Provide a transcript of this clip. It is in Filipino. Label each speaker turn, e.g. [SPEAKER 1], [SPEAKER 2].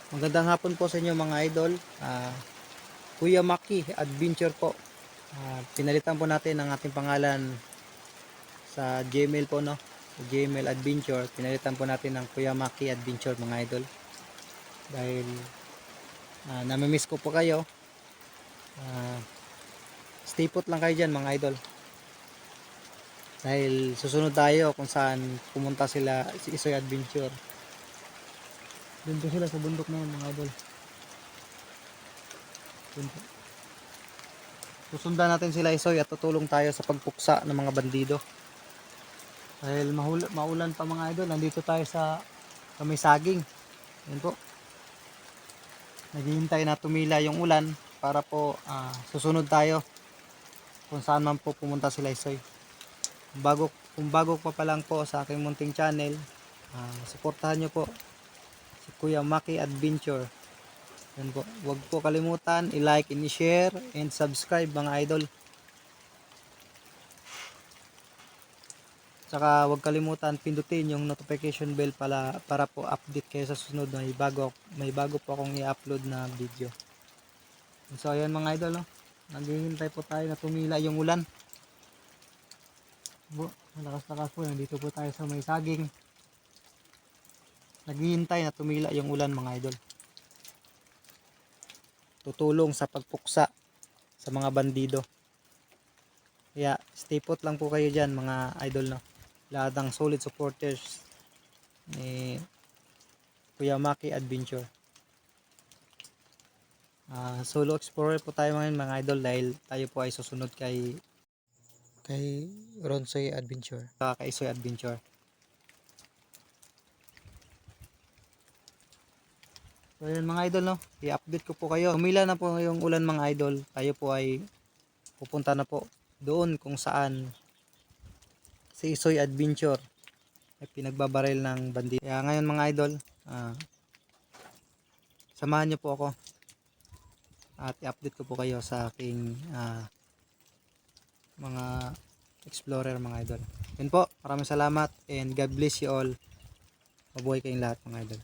[SPEAKER 1] Magandang hapon po sa inyo mga idol. Kuya Maki Adventure po. Pinalitan po natin ang ating pangalan sa Gmail po, no? Sa Gmail Adventure. Pinalitan po natin ng Kuya Maki Adventure mga idol. Dahil namimiss ko po kayo. Stay put lang kayo dyan mga idol. Dahil susunod tayo kung saan pumunta sila si Isoy Adventure. Doon po sila sa bundok na yun mga idol. Doon po. Susundan natin sila Isoy at tutulong tayo sa pagpuksa ng mga bandido. Dahil maulan pa mga idol, nandito tayo sa may saging. Yan po. Naghihintay na tumila yung ulan para po susunod tayo kung saan man po pumunta sila Isoy. Kung bago pa lang po sa aking munting channel, suportahan nyo po si Kuya Maki Adventure. Yan po. Huwag po kalimutan i-like, i-share, and subscribe mga idol. Tsaka huwag kalimutan pindutin yung notification bell para po update kayo sa susunod na may bago po akong i-upload na video. So ayan mga idol, no? Naghihintay po tayo na tumila yung ulan. Malakas-lakas po, nandito po tayo sa may saging. Naghihintay na tumila yung ulan mga idol. Tutulong sa pagpuksa sa mga bandido. Kaya stay put lang po kayo dyan mga idol, no? Lahat ng solid supporters ni Kuya Maki Adventure. Solo explorer po tayo ngayon mga idol dahil tayo po ay susunod kay Ronsoy Adventure, kay Isoy Adventure. So yun mga idol, no? I-update ko po kayo. Umila na po yung ulan mga idol. Tayo po ay pupunta na po doon kung saan si Isoy Adventure ay pinagbabaril ng bandit. Kaya ngayon mga idol, samahan nyo po ako at i-update ko po kayo sa aking mga explorer mga idol. Yun po, maraming salamat and God bless you all. Mabuhay kayong lahat mga idol.